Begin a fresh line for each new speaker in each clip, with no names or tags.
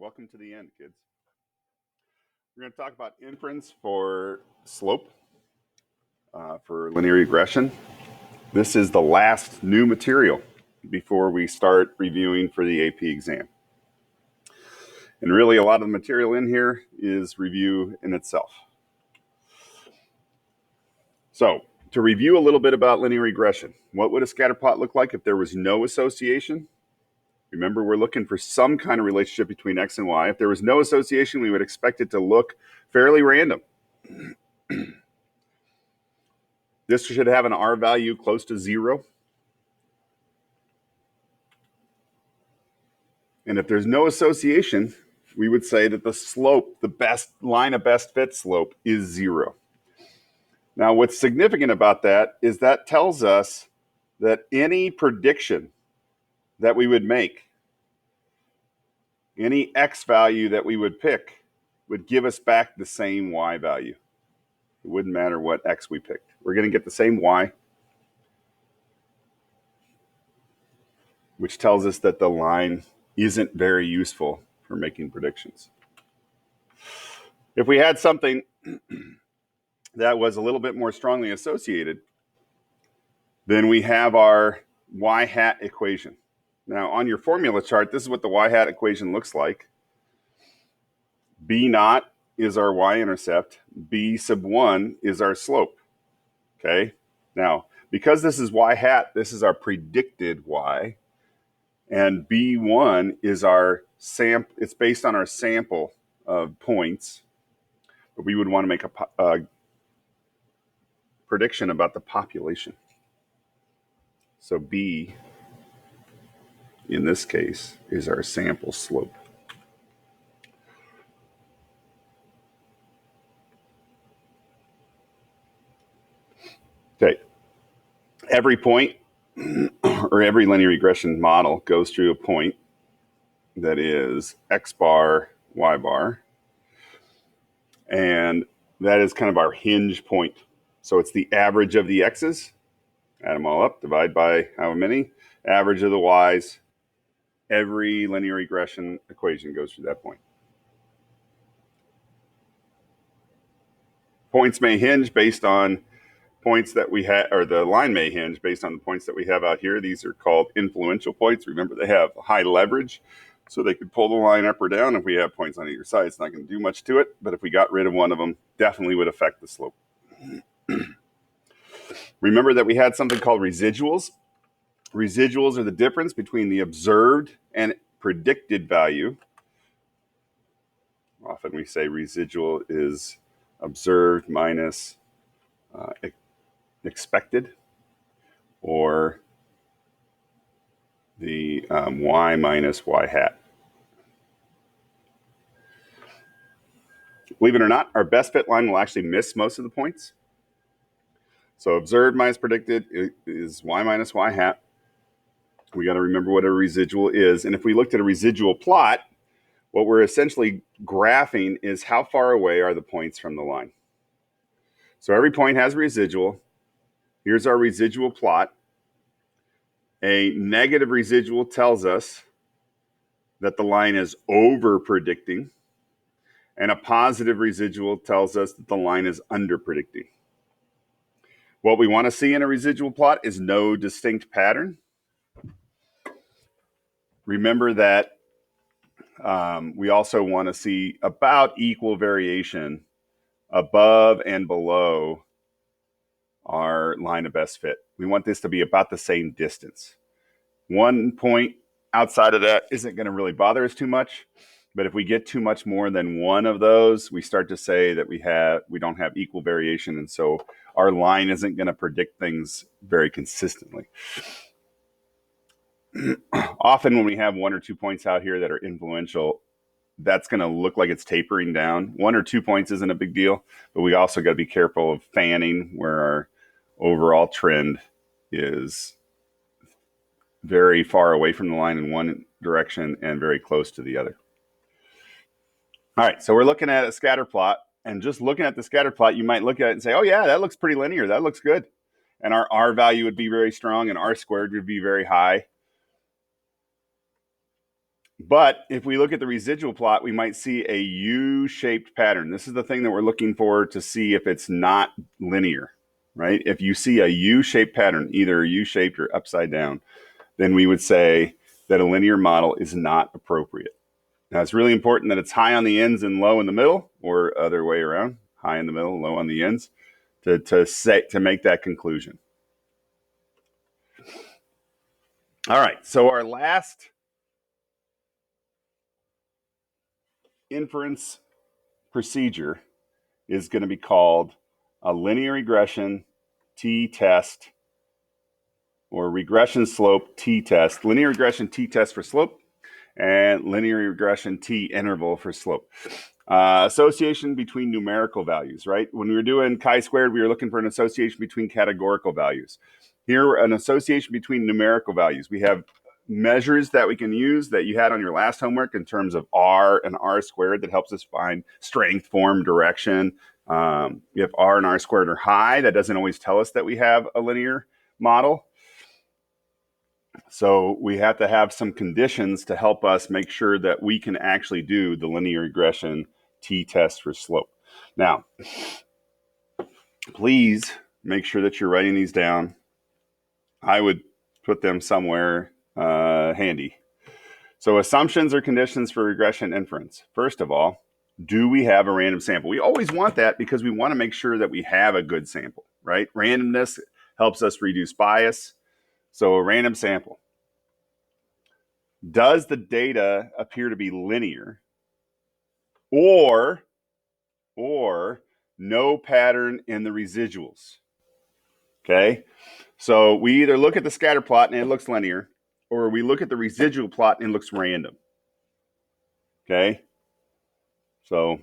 Welcome to the end, kids. We're going to talk about inference for slope for linear regression. This is the last new material before we start reviewing for the AP exam. And really, a lot of the material in here is review in itself. So, to review a little bit about linear regression, what would a scatter plot look like if there was no association? Remember, we're looking for some kind of relationship between X and Y. If there was no association, we would expect it to look fairly random. This should have an R value close to 0. And if there's no association, we would say that the slope, the best line of best fit slope, is 0. Now, what's significant about that is that tells us that any prediction that we would make, any X value that we would pick, would give us back the same Y value. It wouldn't matter what X we picked. We're going to get the same Y, which tells us that the line isn't very useful for making predictions. If we had something that was a little bit more strongly associated, then we have our Y hat equation. Now, on your formula chart, this is what the Y hat equation looks like. B naught is our y-intercept. B sub 1 is our slope. Okay? Now, because this is Y hat, this is our predicted Y. And B1 is our sample. It's based on our sample of points. But we would want to make a prediction about the population. So B, in this case, is our sample slope. Okay. Every point or every linear regression model goes through a point that is X bar, Y bar. And that is kind of our hinge point. So it's the average of the X's. Add them all up, divide by how many, average of the Y's. Every linear regression equation goes through that point. Points may hinge based on points that we have, or the line may hinge based on the points that we have out here. These are called influential points. Remember, they have high leverage, so they could pull the line up or down. If we have points on either side, it's not going to do much to it. But if we got rid of one of them, definitely would affect the slope. Remember that we had something called residuals. Residuals are the difference between the observed and predicted value. Often we say residual is observed minus expected, or the Y minus Y hat. Believe it or not, our best fit line will actually miss most of the points. So observed minus predicted is Y minus Y hat. We got to remember what a residual is. And if we looked at a residual plot, what we're essentially graphing is how far away are the points from the line. So every point has a residual. Here's our residual plot. A negative residual tells us that the line is over predicting, and a positive residual tells us that the line is under predicting. What we want to see in a residual plot is no distinct pattern. Remember that we also want to see about equal variation above and below our line of best fit. We want this to be about the same distance. One point outside of that isn't going to really bother us too much, but if we get too much more than one of those, we start to say that we don't have equal variation, and so our line isn't going to predict things very consistently. Often when we have 1 or 2 points out here that are influential, that's going to look like it's tapering down. 1 or 2 points isn't a big deal, but we also got to be careful of fanning, where our overall trend is very far away from the line in one direction and very close to the other. All right, so we're looking at a scatter plot, and just looking at the scatter plot, you might look at it and say, oh yeah, that looks pretty linear. That looks good. And our R value would be very strong, and R squared would be very high. But if we look at the residual plot, we might see a U-shaped pattern. This is the thing that we're looking for to see if it's not linear, right? If you see a U-shaped pattern, either U-shaped or upside down, then we would say that a linear model is not appropriate. Now, it's really important that it's high on the ends and low in the middle, or other way around, high in the middle, low on the ends, to make that conclusion. All right, so our last inference procedure is going to be called a linear regression t-test, or regression slope t-test. Linear regression t-test for slope, and linear regression t-interval for slope. Association between numerical values, right? When we were doing chi-squared, we were looking for an association between categorical values. Here, an association between numerical values. We have measures that we can use that you had on your last homework in terms of R and R squared that helps us find strength, form, direction. If R and R squared are high, that doesn't always tell us that we have a linear model. So we have to have some conditions to help us make sure that we can actually do the linear regression t-test for slope. Now, please make sure that you're writing these down. I would put them somewhere handy. So assumptions or conditions for regression inference. First of all, do we have a random sample? We always want that because we want to make sure that we have a good sample, right? Randomness helps us reduce bias. So a random sample. Does the data appear to be linear, or no pattern in the residuals? Okay, so we either look at the scatter plot and it looks linear, or we look at the residual plot and it looks random. Okay, so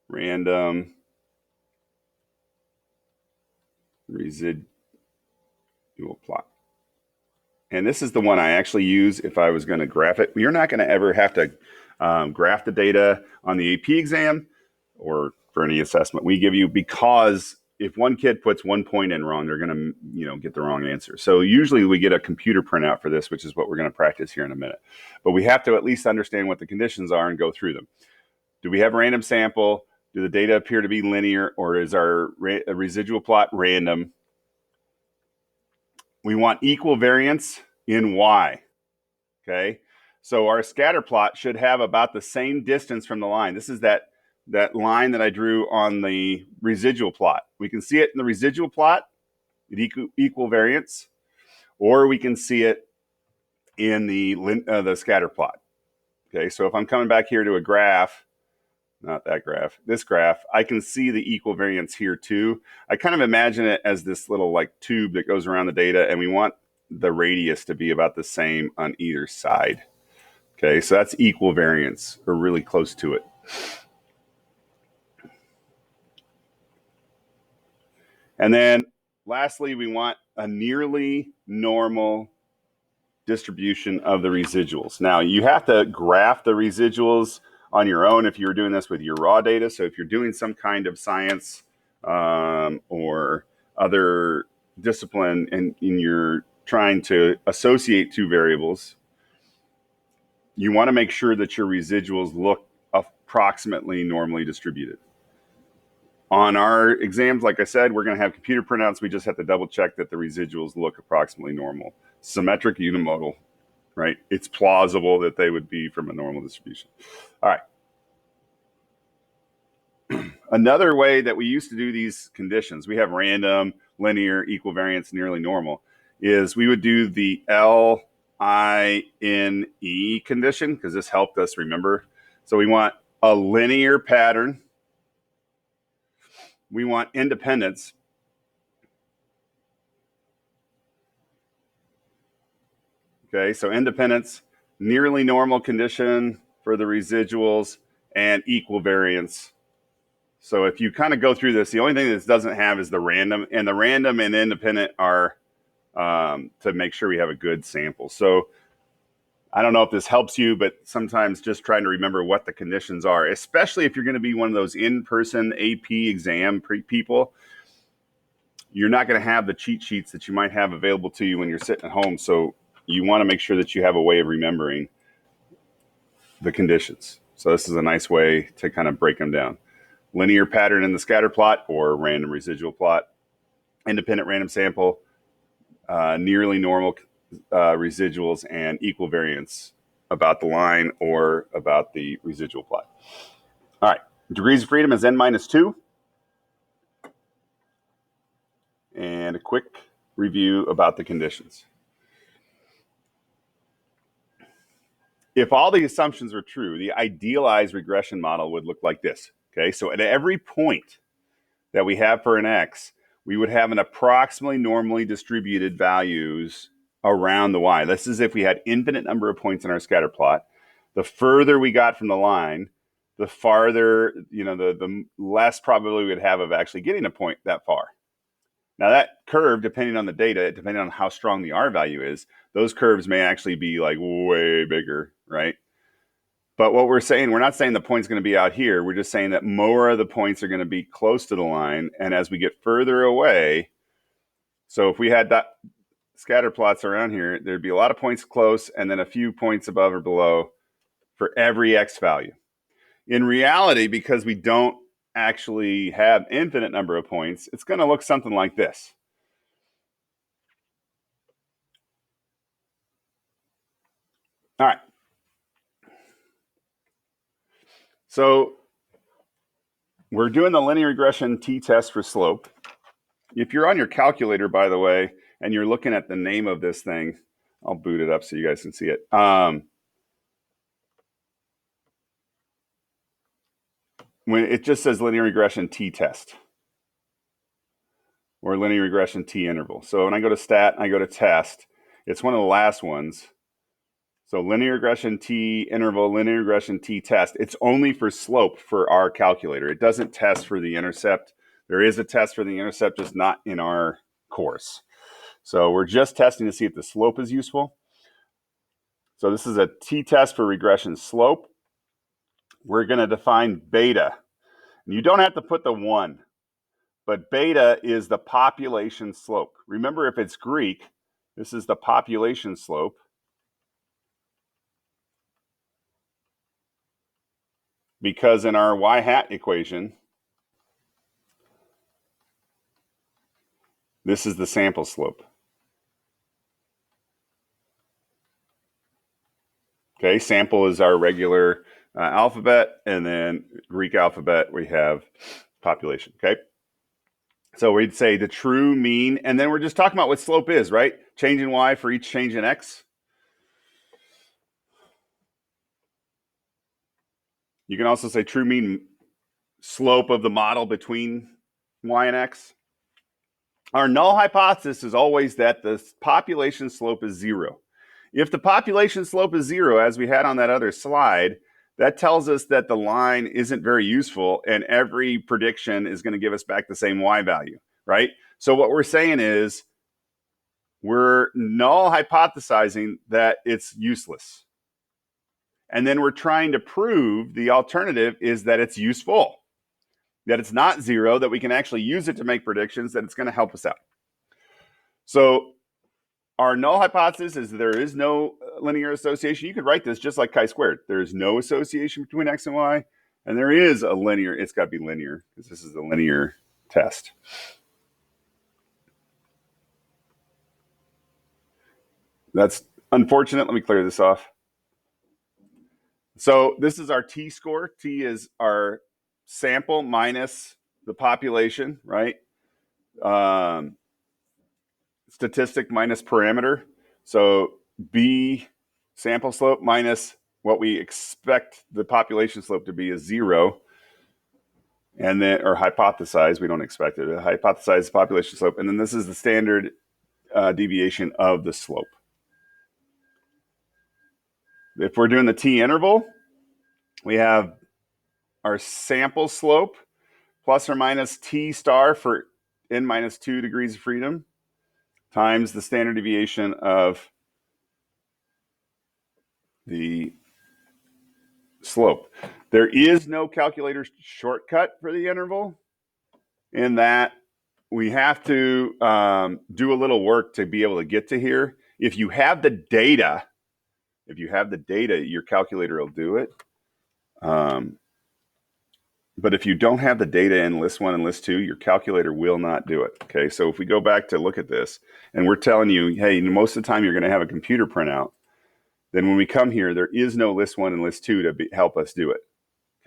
random residual plot. And this is the one I actually use if I was going to graph it. You're not going to ever have to graph the data on the AP exam or for any assessment we give you, because if one kid puts 1 point in wrong, they're going to get the wrong answer. So usually we get a computer printout for this, which is what we're going to practice here in a minute. But we have to at least understand what the conditions are and go through them. Do we have a random sample? Do the data appear to be linear, or is our residual plot random? We want equal variance in Y, okay? So our scatter plot should have about the same distance from the line. This is that line that I drew on the residual plot. We can see it in the residual plot, equal variance, or we can see it in the scatter plot. Okay, so if I'm coming back here to a graph, not that graph, this graph, I can see the equal variance here too. I kind of imagine it as this little like tube that goes around the data, and we want the radius to be about the same on either side. Okay, so that's equal variance, or really close to it. And then lastly, we want a nearly normal distribution of the residuals. Now, you have to graph the residuals on your own if you're doing this with your raw data. So if you're doing some kind of science or other discipline and you're trying to associate two variables, you want to make sure that your residuals look approximately normally distributed. On our exams, like I said, we're going to have computer printouts. We just have to double check that the residuals look approximately normal. Symmetric, unimodal, right? It's plausible that they would be from a normal distribution. All right. Another way that we used to do these conditions, we have random, linear, equal variance, nearly normal, is we would do the LINE condition, because this helped us remember. So we want a linear pattern. We want independence. Okay, so independence, nearly normal condition for the residuals, and equal variance. So if you kind of go through this, the only thing this doesn't have is the random, and the random and independent are to make sure we have a good sample. So I don't know if this helps you, but sometimes just trying to remember what the conditions are, especially if you're going to be one of those in-person AP exam people, you're not going to have the cheat sheets that you might have available to you when you're sitting at home. So you want to make sure that you have a way of remembering. the conditions. So this is a nice way to kind of break them down. Linear pattern in the scatter plot or random residual plot, independent random sample, nearly normal residuals, and equal variance about the line or about the residual plot. All right, degrees of freedom is n minus 2. And a quick review about the conditions. If all the assumptions are true, the idealized regression model would look like this. Okay, so at every point that we have for an x, we would have an approximately normally distributed values around the y. This is if we had infinite number of points in our scatter plot. The further we got from the line, the farther, the less probability we would have of actually getting a point that far. Now that curve, depending on the data, depending on how strong the R value is, those curves may actually be like way bigger, right? But what we're saying, we're not saying the point's going to be out here. We're just saying that more of the points are going to be close to the line. And as we get further away, so if we had that scatter plots around here, there'd be a lot of points close and then a few points above or below for every X value. In reality, because we don't actually have infinite number of points, it's going to look something like this. All right. So we're doing the linear regression t-test for slope. If you're on your calculator, by the way, and you're looking at the name of this thing, I'll boot it up so you guys can see it. When it just says linear regression t-test or linear regression t-interval. So when I go to stat, I go to test, it's one of the last ones. So linear regression t-interval, linear regression t-test, it's only for slope for our calculator. It doesn't test for the intercept. There is a test for the intercept, just not in our course. So we're just testing to see if the slope is useful. So this is a t-test for regression slope. We're going to define beta. And you don't have to put the 1, but beta is the population slope. Remember, if it's Greek, this is the population slope. Because in our y hat equation, this is the sample slope. Okay, sample is our regular alphabet, and then Greek alphabet, we have population, okay? So we'd say the true mean, and then we're just talking about what slope is, right? Change in y for each change in x. You can also say true mean slope of the model between y and x. Our null hypothesis is always that the population slope is 0. If the population slope is 0, as we had on that other slide, that tells us that the line isn't very useful and every prediction is going to give us back the same y value, right? So what we're saying is we're null hypothesizing that it's useless. And then we're trying to prove the alternative is that it's useful, that it's not 0, that we can actually use it to make predictions, that it's going to help us out. So our null hypothesis is there is no linear association. You could write this just like chi-squared. There is no association between x and y, and there is a linear. It's got to be linear because this is a linear test. That's unfortunate. Let me clear this off. So this is our t-score. T is our sample minus the population, right? Statistic minus parameter. So B sample slope minus what we expect the population slope to be is 0. And then, or hypothesize, we don't expect it. Hypothesize the population slope. And then this is the standard deviation of the slope. If we're doing the t-interval, we have our sample slope plus or minus t star for n minus 2 degrees of freedom times the standard deviation of the slope. There is no calculator shortcut for the interval in that we have to do a little work to be able to get to here. If you have the data, If you have the data, your calculator will do it. But if you don't have the data in list 1 and list 2, your calculator will not do it. Okay, so if we go back to look at this, and we're telling you, hey, most of the time you're going to have a computer printout, then when we come here, there is no list 1 and list 2 to help us do it.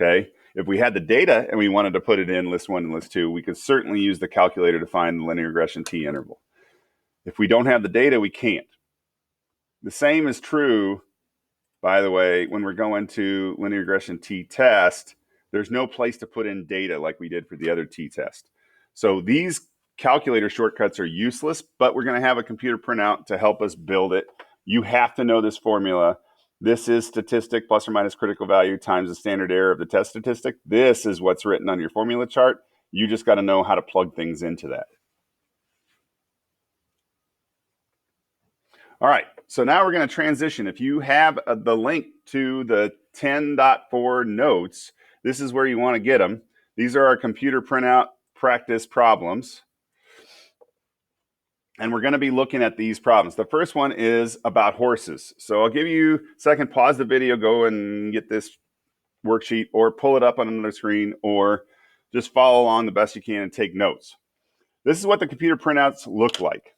Okay, if we had the data and we wanted to put it in list 1 and list 2, we could certainly use the calculator to find the linear regression t interval. If we don't have the data, we can't. The same is true, by the way, when we're going to linear regression t-test, there's no place to put in data like we did for the other t-test. So these calculator shortcuts are useless, but we're going to have a computer printout to help us build it. You have to know this formula. This is statistic plus or minus critical value times the standard error of the test statistic. This is what's written on your formula chart. You just got to know how to plug things into that. All right, so now we're going to transition. If you have the link to the 10.4 notes, this is where you want to get them. These are our computer printout practice problems. And we're going to be looking at these problems. The first one is about horses. So I'll give you a second, pause the video, go and get this worksheet, or pull it up on another screen, or just follow along the best you can and take notes. This is what the computer printouts look like.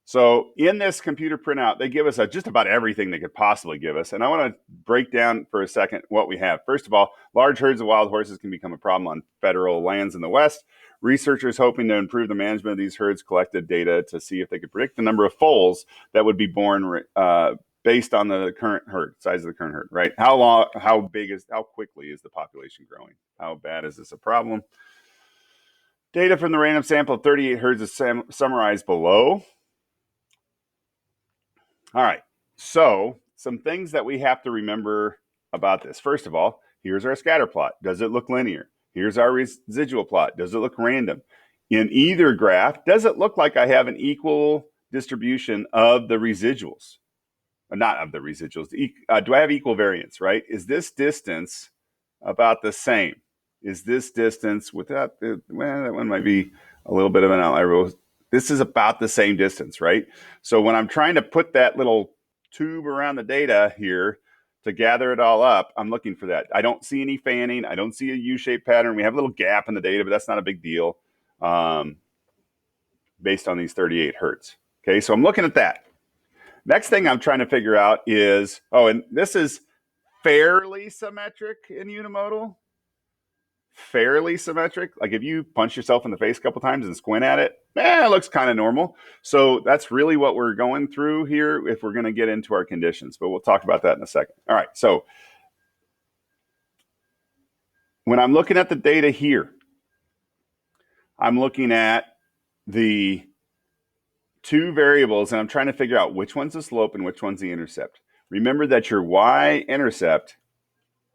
So in this computer printout, they give us just about everything they could possibly give us. And I want to break down for a second what we have. First of all, large herds of wild horses can become a problem on federal lands in the West. Researchers hoping to improve the management of these herds collected data to see if they could predict the number of foals that would be born based on the current herd, size of the current herd, right? How quickly is the population growing? How bad is this a problem? Data from the random sample of 38 herds is summarized below. All right, so some things that we have to remember about this. First of all, here's our scatter plot. Does it look linear? Here's our residual plot. Does it look random? In either graph, does it look like I have an equal distribution of the residuals? Not of the residuals. Do I have equal variance, right? Is this distance about the same? Is this distance without, well, that one might be a little bit of an outlier. This is about the same distance, right? So when I'm trying to put that little tube around the data here to gather it all up, I'm looking for that. I don't see any fanning. I don't see a U-shaped pattern. We have a little gap in the data, but that's not a big deal based on these 38 hertz. Okay, so I'm looking at that. Next thing I'm trying to figure out is, and this is fairly symmetric in unimodal. Fairly symmetric. Like if you punch yourself in the face a couple times and squint at it, it looks kind of normal. So that's really what we're going through here if we're going to get into our conditions, but we'll talk about that in a second. All right, so when I'm looking at the data here, I'm looking at the two variables and I'm trying to figure out which one's the slope and which one's the intercept. Remember that your y-intercept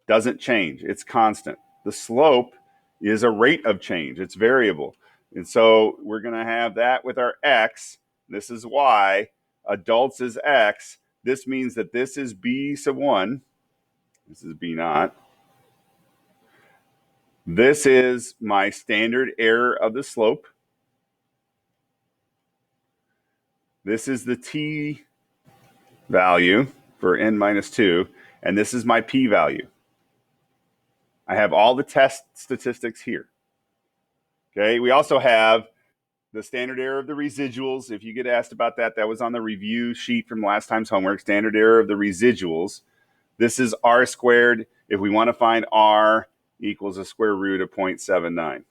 doesn't change. It's constant. The slope is a rate of change. It's variable. And so we're going to have that with our x. This is y. Adults is x. This means that this is b sub 1. This is b naught. This is my standard error of the slope. This is the t value for n minus 2. And this is my p value. I have all the test statistics here. Okay, we also have the standard error of the residuals. If you get asked about that, that was on the review sheet from last time's homework. Standard error of the residuals. This is r squared. If we want to find r equals a square root of 0.79.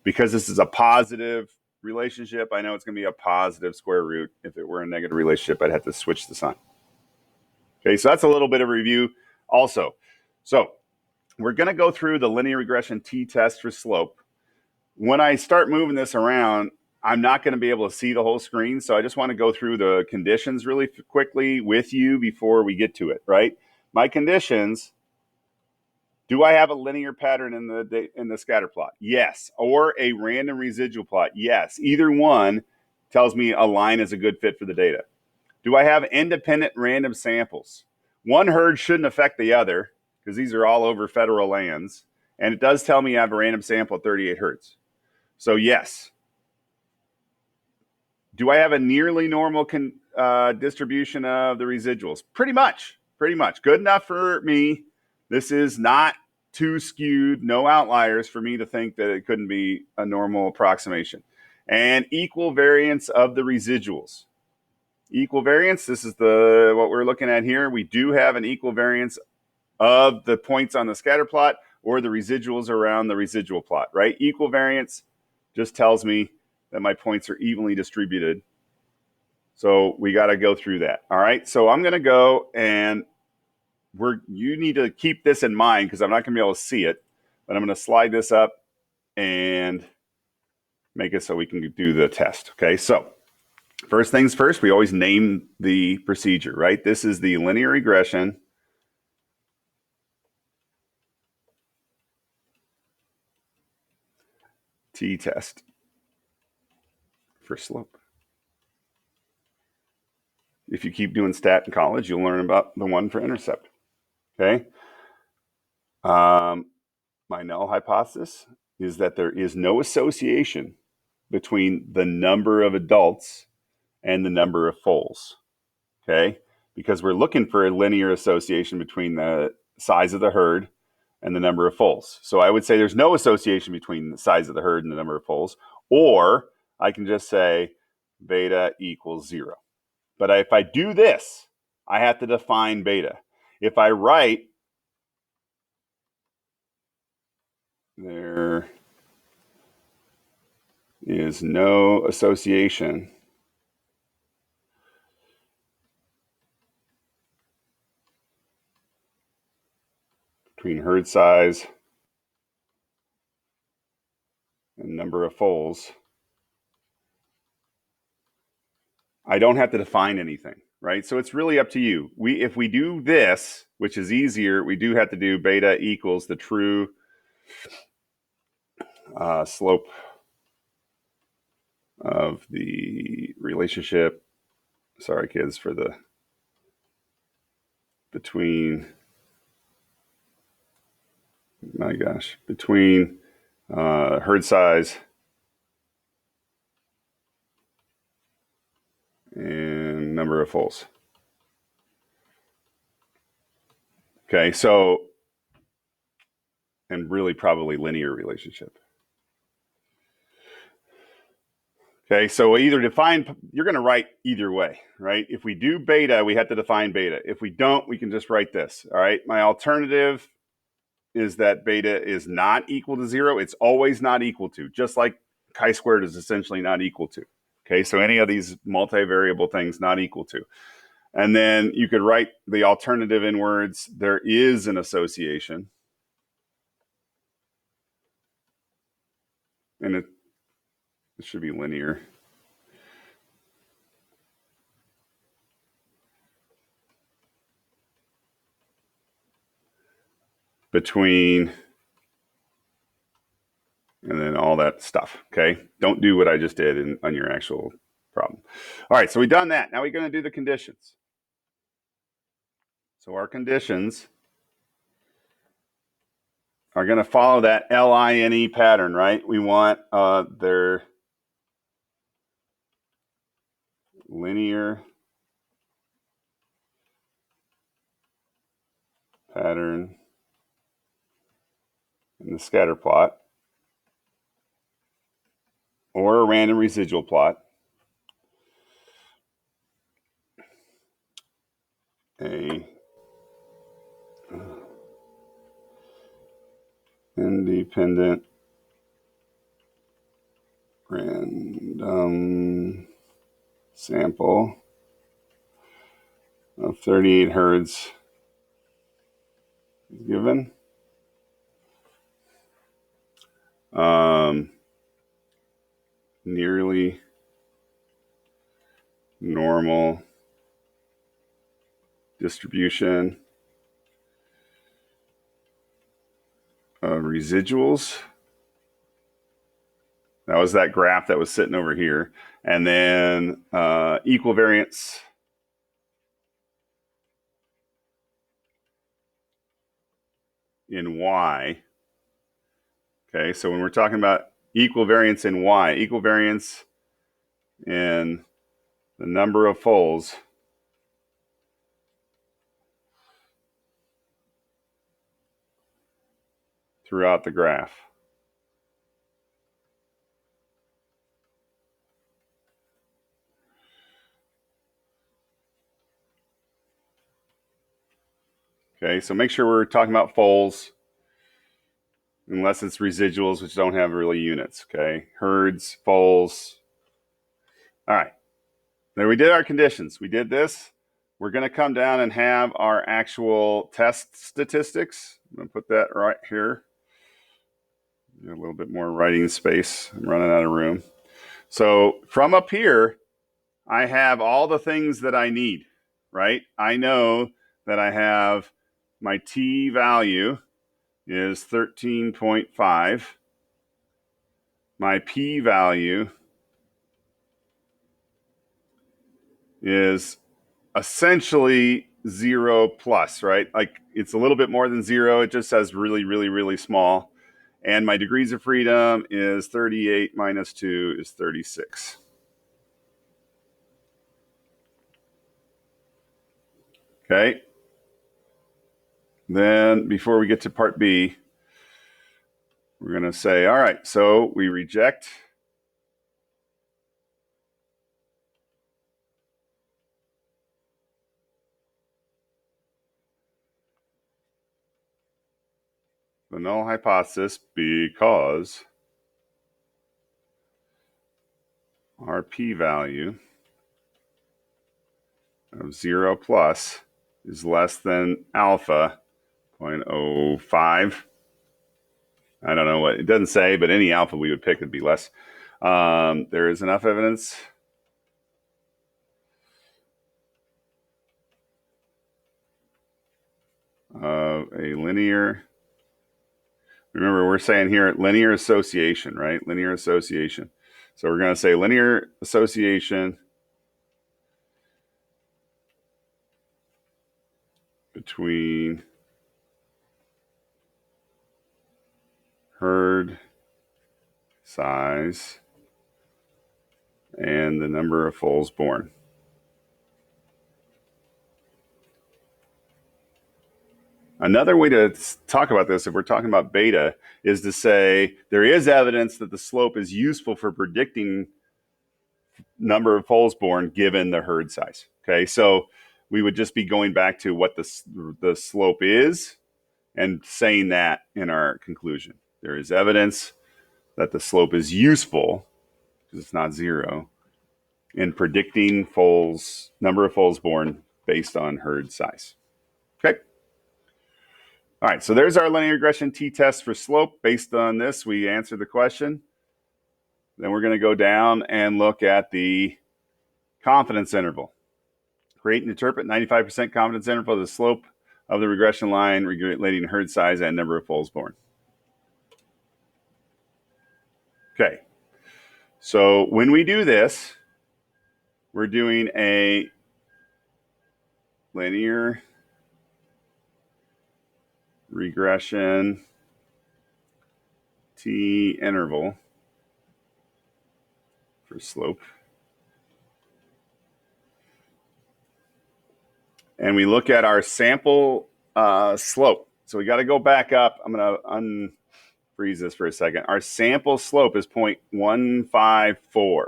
Because this is a positive relationship, I know it's going to be a positive square root. If it were a negative relationship, I'd have to switch the sign. Okay, so that's a little bit of review also. So we're going to go through the linear regression t-test for slope. When I start moving this around, I'm not going to be able to see the whole screen. So I just want to go through the conditions really quickly with you before we get to it, right? My conditions, do I have a linear pattern in the scatter plot? Yes. Or a random residual plot? Yes. Either one tells me a line is a good fit for the data. Do I have independent random samples? One herd shouldn't affect the other because these are all over federal lands. And it does tell me I have a random sample of 38 hertz. So yes. Do I have a nearly normal distribution of the residuals. Pretty much. Good enough for me. This is not too skewed, no outliers for me to think that it couldn't be a normal approximation. And equal variance of the residuals. Equal variance, this is what we're looking at here. We do have an equal variance of the points on the scatter plot or the residuals around the residual plot, right? Equal variance just tells me that my points are evenly distributed. So we got to go through that. All right. So I'm going to go and you need to keep this in mind because I'm not going to be able to see it, but I'm going to slide this up and make it so we can do the test. Okay. So first things first, we always name the procedure, right? This is the linear regression t-test for slope. If you keep doing stat in college, you'll learn about the one for intercept. Okay. My null hypothesis is that there is no association between the number of adults and the number of foals. Okay. Because we're looking for a linear association between the size of the herd and the number of foals. So I would say there's no association between the size of the herd and the number of foals, or I can just say beta equals 0. But if I do this, I have to define beta. If I write there is no association between herd size and number of foals, I don't have to define anything, right? So it's really up to you. If we do this, which is easier, we do have to do beta equals the true slope of the relationship. Sorry, kids, for the between herd size and number of foals. Okay, so, and really probably linear relationship. Okay, so either define, you're going to write either way, right? If we do beta, we have to define beta. If we don't, we can just write this, all right? My alternative is that beta is not equal to 0. It's always not equal to, just like chi-squared is essentially not equal to. Okay, so any of these multivariable things not equal to. And then you could write the alternative in words, there is an association. And it should be linear. Between, and then all that stuff, okay? Don't do what I just did on your actual problem. All right, so we've done that. Now we're going to do the conditions. So our conditions are going to follow that LINE pattern, right? We want their linear pattern in the scatter plot or a random residual plot. A independent random sample of 38 herds is given. Nearly normal distribution of residuals. That was that graph that was sitting over here. And then equal variance in Y. Okay, so when we're talking about equal variance in Y, equal variance in the number of folds throughout the graph. Okay, so make sure we're talking about folds unless it's residuals, which don't have really units. Okay, herds, folds. All right, then we did our conditions. We did this. We're going to come down and have our actual test statistics. I'm going to put that right here. A little bit more writing space. I'm running out of room. So from up here, I have all the things that I need, right? I know that I have my t value is 13.5. My p value is essentially 0 plus, right? Like it's a little bit more than 0. It just says really, really, really small. And my degrees of freedom is 38 minus 2 is 36. Okay. Then before we get to part B, we're going to say, all right, so we reject the null hypothesis because our p-value of 0 plus is less than alpha 0.05. I don't know what it doesn't say, but any alpha we would pick would be less. There is enough evidence of a linear. Remember, we're saying here linear association, right? Linear association. So we're going to say linear association between herd size and the number of foals born. Another way to talk about this, if we're talking about beta, is to say there is evidence that the slope is useful for predicting number of foals born given the herd size. Okay, so we would just be going back to what the slope is and saying that in our conclusion. There is evidence that the slope is useful, because it's not 0, in predicting foals, number of foals born based on herd size. Okay. All right, so there's our linear regression t-test for slope. Based on this, we answered the question. Then we're going to go down and look at the confidence interval. Create and interpret 95% confidence interval of the slope of the regression line relating herd size and number of foals born. Okay, so when we do this, we're doing a linear regression t interval for slope. And we look at our sample slope. So we got to go back up. I'm going to unfreeze this for a second. Our sample slope is 0.154.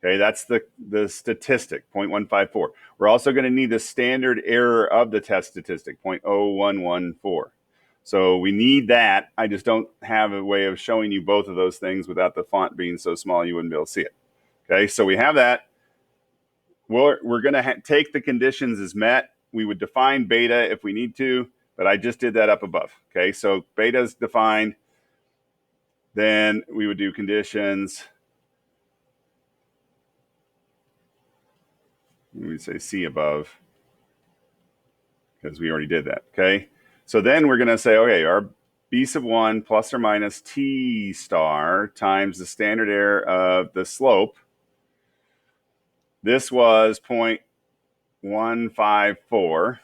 Okay, that's the statistic, 0.154. We're also going to need the standard error of the test statistic, 0.0114. So we need that. I just don't have a way of showing you both of those things without the font being so small you wouldn't be able to see it. Okay, so we have that. We're going to take the conditions as met. We would define beta if we need to, but I just did that up above. Okay, so beta is defined. Then we would do conditions. We would say C above because we already did that. Okay, so then we're going to say, okay, our B sub 1 plus or minus T star times the standard error of the slope. This was 0.154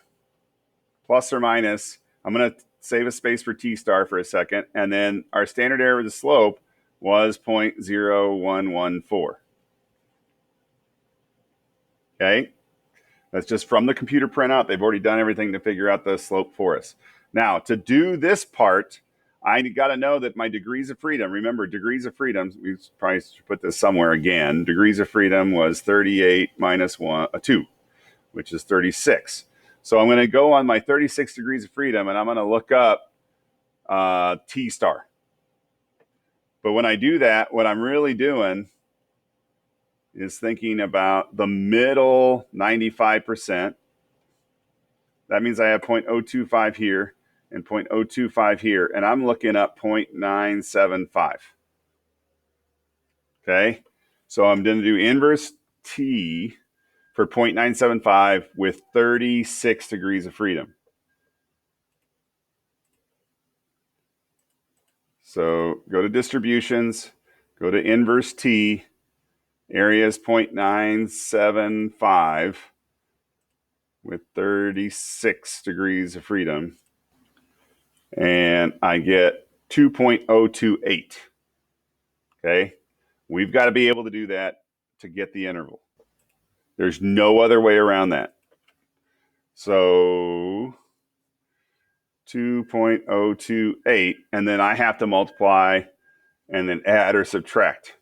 plus or minus. I'm going to save a space for T star for a second. And then our standard error of the slope was 0.0114. Okay. That's just from the computer printout. They've already done everything to figure out the slope for us. Now, to do this part, I got to know that my degrees of freedom, remember degrees of freedom, we probably should put this somewhere again. Degrees of freedom was 38 minus 2, which is 36. So I'm going to go on my 36 degrees of freedom and I'm going to look up T star. But when I do that, what I'm really doing is thinking about the middle 95%. That means I have 0.025 here and 0.025 here, and I'm looking up 0.975. Okay, so I'm going to do inverse T for 0.975 with 36 degrees of freedom. So go to distributions, go to inverse T, area is 0.975 with 36 degrees of freedom. And I get 2.028. Okay. We've got to be able to do that to get the interval. There's no other way around that. So 2.028, and then I have to multiply and then add or subtract.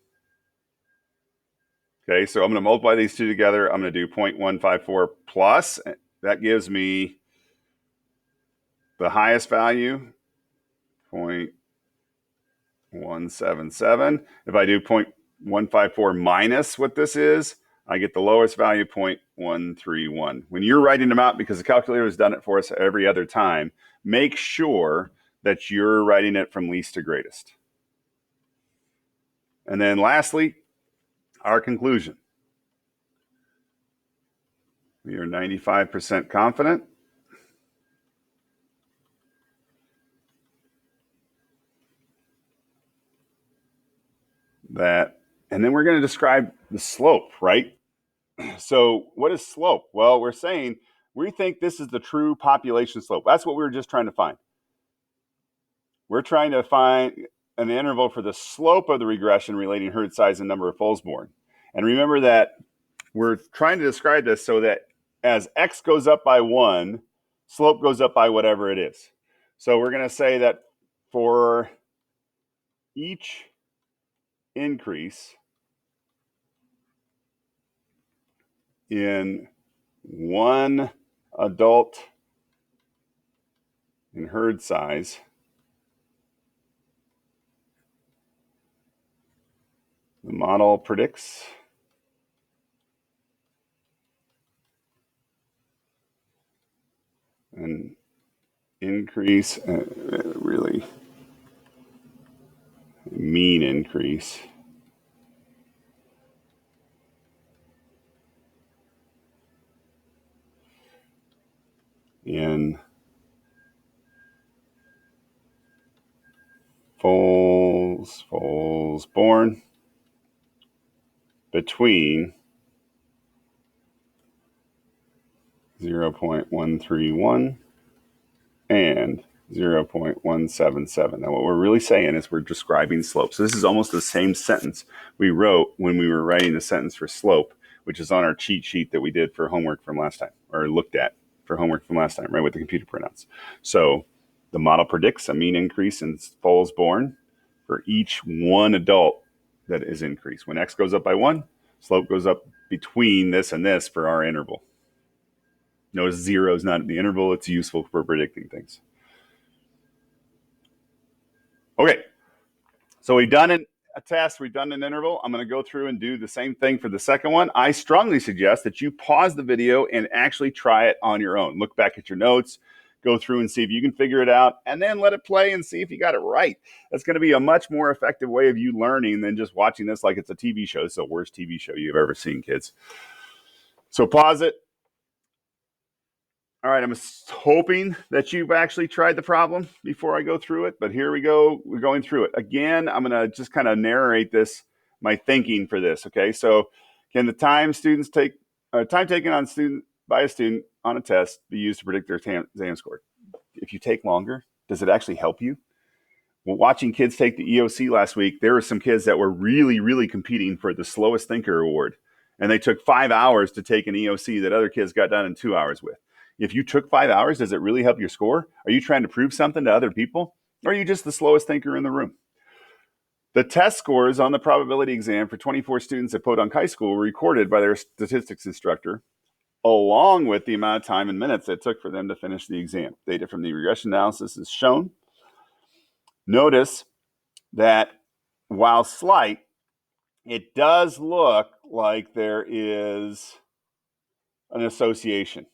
Okay, so I'm going to multiply these two together. I'm going to do 0.154 plus. That gives me the highest value, 0.177. If I do 0.154 minus what this is, I get the lowest value, 0.131. When you're writing them out, because the calculator has done it for us every other time, make sure that you're writing it from least to greatest. And then lastly, our conclusion. We are 95% confident that, and then we're going to describe the slope, right? So what is slope? Well, we're saying we think this is the true population slope. That's what we were just trying to find. We're trying to find an interval for the slope of the regression relating herd size and number of foals born. And remember that we're trying to describe this so that as x goes up by 1, slope goes up by whatever it is. So we're going to say that for each increase in one adult in herd size, the model predicts an increase, really mean increase in foals born between 0.131 and 0.177. Now, what we're really saying is we're describing slope. So this is almost the same sentence we wrote when we were writing the sentence for slope, which is on our cheat sheet that we did for homework from last time, or looked at for homework from last time, right, with the computer printouts. So the model predicts a mean increase in foals born for each one adult that is increased. When x goes up by 1, slope goes up between this and this for our interval. Notice 0 is not the interval. It's useful for predicting things. Okay, so we've done a test. We've done an interval. I'm going to go through and do the same thing for the second one. I strongly suggest that you pause the video and actually try it on your own. Look back at your notes, go through and see if you can figure it out, and then let it play and see if you got it right. That's going to be a much more effective way of you learning than just watching this like it's a TV show. It's the worst TV show you've ever seen, kids. So pause it. All right, I'm hoping that you've actually tried the problem before I go through it, but here we go. We're going through it. Again, I'm going to just kind of narrate this, my thinking for this, okay? So can the time students take, time taken on by a student on a test be used to predict their exam score? If you take longer, does it actually help you? Well, watching kids take the EOC last week, there were some kids that were really, really competing for the slowest thinker award. and they took 5 hours to take an EOC that other kids got done in 2 hours with. If you took 5 hours, does it really help your score? Are you trying to prove something to other people? Or are you just the slowest thinker in the room? The test scores on the probability exam for 24 students at Podunk High School were recorded by their statistics instructor, along with the amount of time and minutes it took for them to finish the exam. Data from the regression analysis is shown. Notice that while slight, it does look like there is an association.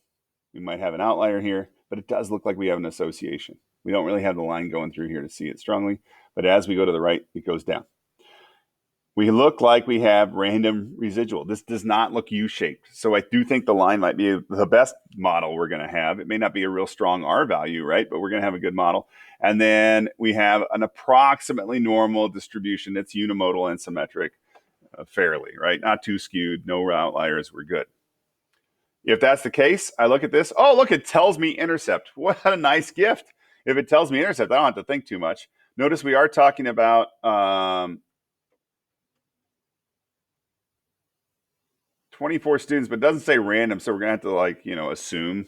We might have an outlier here, but it does look like we have an association. We don't really have the line going through here to see it strongly, but as we go to the right, it goes down. We look like we have random residual. This does not look U-shaped. So I do think the line might be the best model we're going to have. It may not be a real strong R value, right? But we're going to have a good model. And then we have an approximately normal distribution that's unimodal and symmetric fairly, right? Not too skewed, no outliers, we're good. If that's the case, I look at this. Oh, look, it tells me intercept. What a nice gift. If it tells me intercept, I don't have to think too much. Notice we are talking about 24 students, but it doesn't say random, so we're gonna have to assume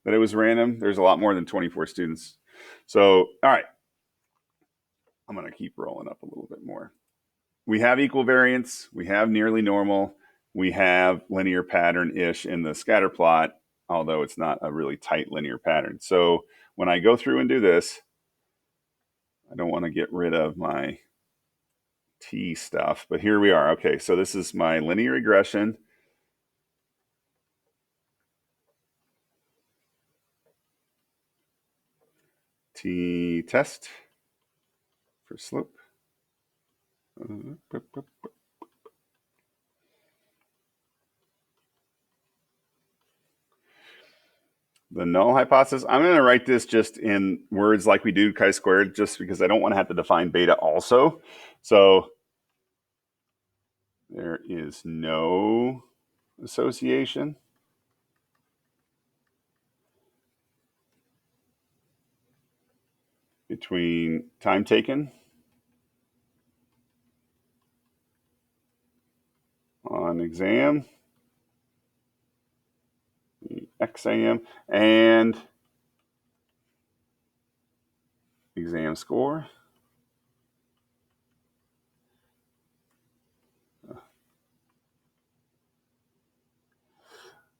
that it was random. There's a lot more than 24 students. So, all right, I'm gonna keep rolling up a little bit more. We have equal variance, we have nearly normal, we have linear pattern-ish in the scatter plot, although it's not a really tight linear pattern. So when I go through and do this, I don't want to get rid of my T stuff, but here we are. Okay, so this is my linear regression. T test for slope. The null hypothesis, I'm going to write this just in words like we do chi-squared, just because I don't want to have to define beta also. So there is no association between time taken on exam, exam, and exam score.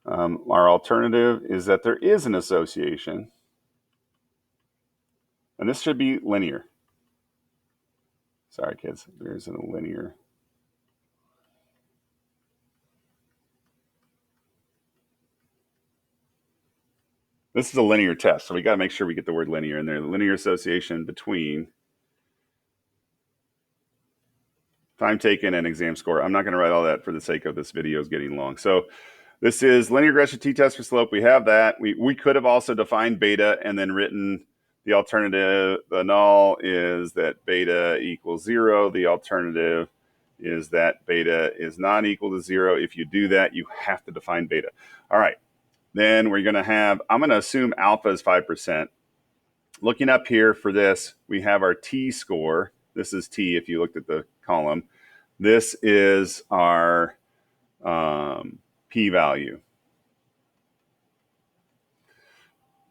Our alternative is that there is an association, and this should be linear. Sorry, kids, there's a linear. This is a linear test, so we got to make sure we get the word linear in there. The linear association between time taken and exam score. I'm not going to write all that for the sake of this video is getting long. So this is linear regression t-test for slope. We have that. We could have also defined beta and then written the alternative. The null is that beta equals 0. The alternative is that beta is not equal to 0. If you do that, you have to define beta. All right. Then we're going to have, I'm going to assume alpha is 5%. Looking up here for this, we have our t-score. This is t if you looked at the column. This is our p-value.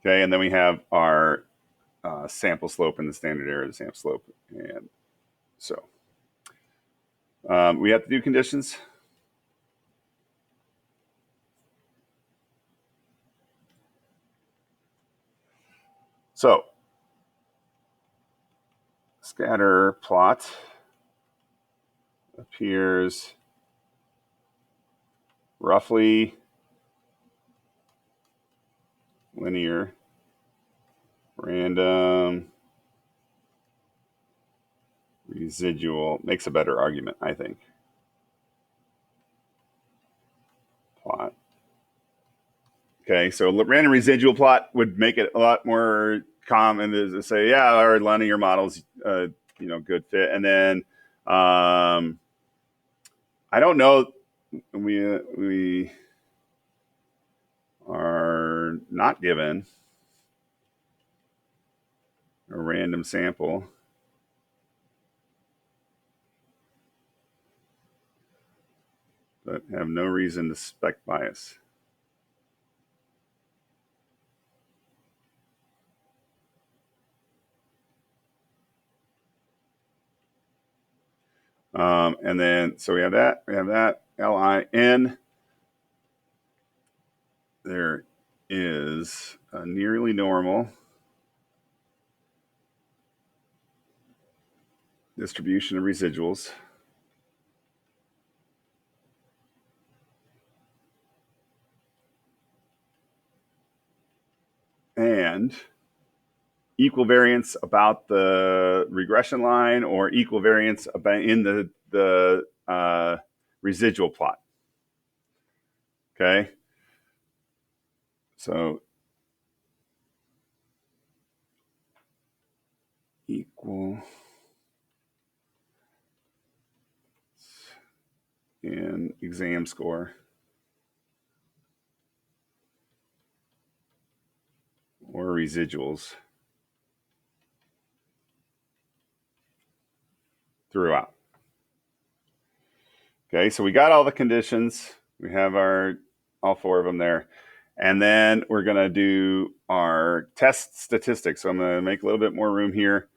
Okay, and then we have our sample slope and the standard error of the sample slope. And so we have to do conditions. So scatter plot appears roughly linear, random, residual. Makes a better argument, I think. Plot. Okay, so random residual plot would make it a lot more common to say, yeah, our linear model's good fit. And then I don't know, we are not given a random sample. but have no reason to suspect bias. And then, so we have that, LIN. There is a nearly normal distribution of residuals. And equal variance about the regression line or equal variance about in the residual plot. Okay. So equal in exam score or residuals throughout. Okay, so we got all the conditions. We have all four of them there. And then we're going to do our test statistics. So I'm going to make a little bit more room here.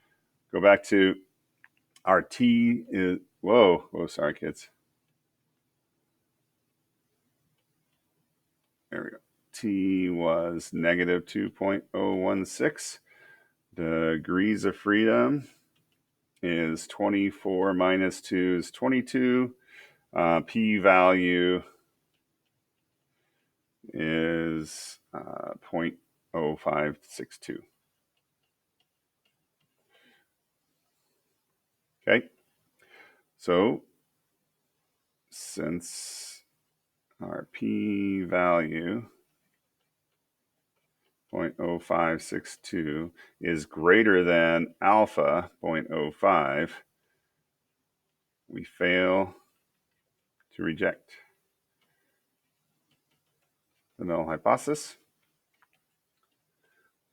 Go back to our T is, whoa, sorry, kids. There we go. T was negative 2.016. Degrees of freedom is 24 minus 2 is 22. P-value is 0.0562. Okay, so since our p-value 0.0562 is greater than alpha 0.05, we fail to reject the null hypothesis.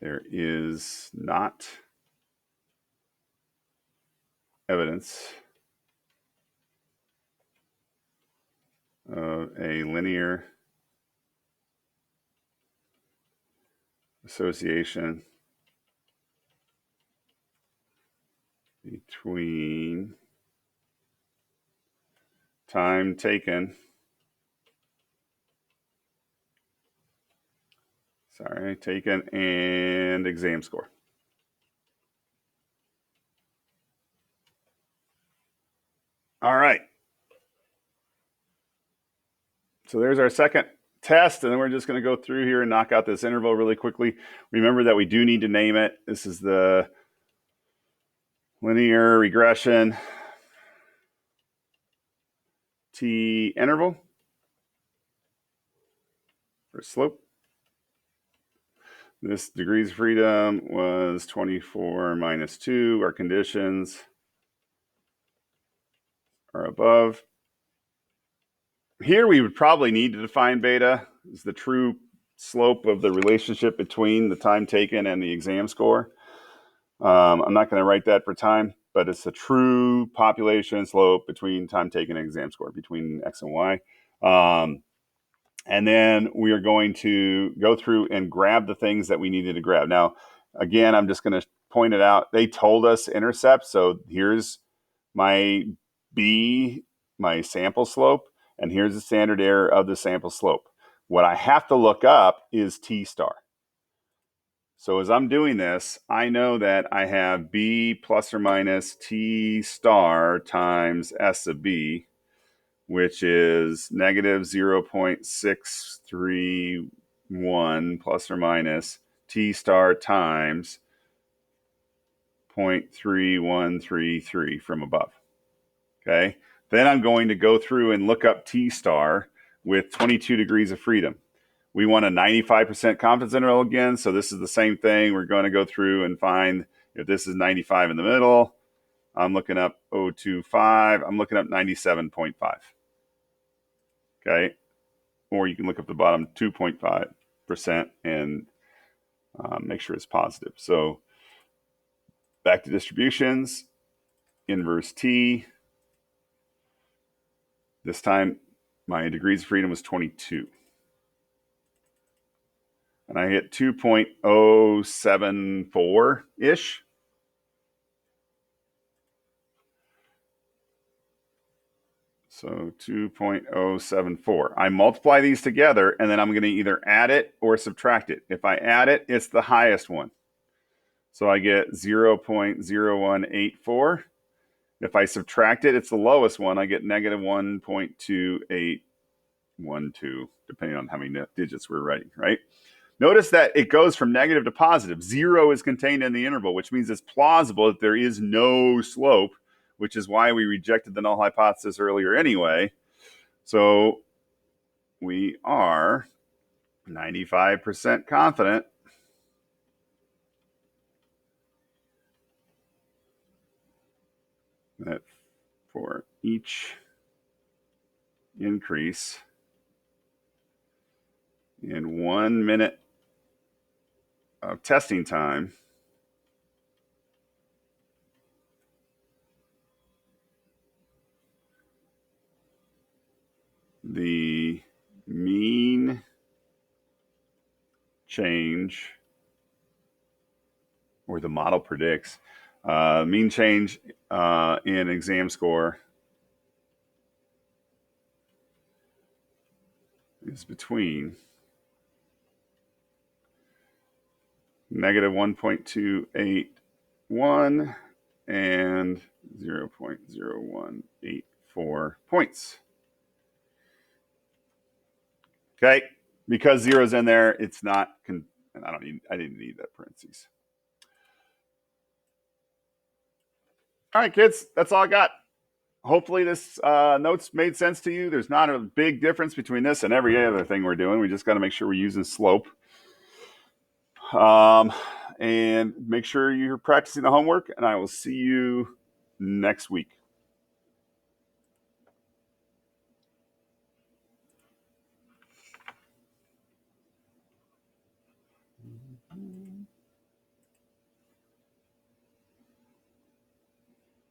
There is not evidence of a linear association between time taken and exam score. All right. So there's our second test, and then we're just going to go through here and knock out this interval really quickly. Remember that we do need to name it. This is the linear regression T interval for slope. This degrees of freedom was 24 minus 2. Our conditions are above. Here we would probably need to define beta as the true slope of the relationship between the time taken and the exam score. I'm not going to write that for time, but it's the true population slope between time taken and exam score, between X and Y. And then we are going to go through and grab the things that we needed to grab. Now, again, I'm just going to point it out. They told us intercept. So here's my B, my sample slope, and here's the standard error of the sample slope. What I have to look up is T star. So as I'm doing this, I know that I have B plus or minus T star times S of B, which is negative 0.631 plus or minus T star times 0.3133 from above. Okay. Then I'm going to go through and look up T star with 22 degrees of freedom. We want a 95% confidence interval again. So this is the same thing. We're going to go through and find if this is 95 in the middle. I'm looking up 0.25. I'm looking up 97.5. Okay. Or you can look up the bottom 2.5% and make sure it's positive. So back to distributions, inverse T. This time my degrees of freedom was 22. And I hit 2.074-ish. So 2.074. I multiply these together, and then I'm going to either add it or subtract it. If I add it, it's the highest one. So I get 0.0184. If I subtract it, it's the lowest one. I get negative 1.2812, depending on how many digits we're writing, right? Notice that it goes from negative to positive. 0 is contained in the interval, which means it's plausible that there is no slope, which is why we rejected the null hypothesis earlier anyway. So we are 95% confident that for each increase in 1 minute of testing time, the mean change, or the model predicts, mean change in exam score is between negative 1.281 and 0.0184 points. Okay, because zero's in there, it's not. And I didn't need that parentheses. All right, kids, that's all I got. Hopefully this notes made sense to you. There's not a big difference between this and every other thing we're doing. We just got to make sure we're using slope. And make sure you're practicing the homework, and I will see you next week.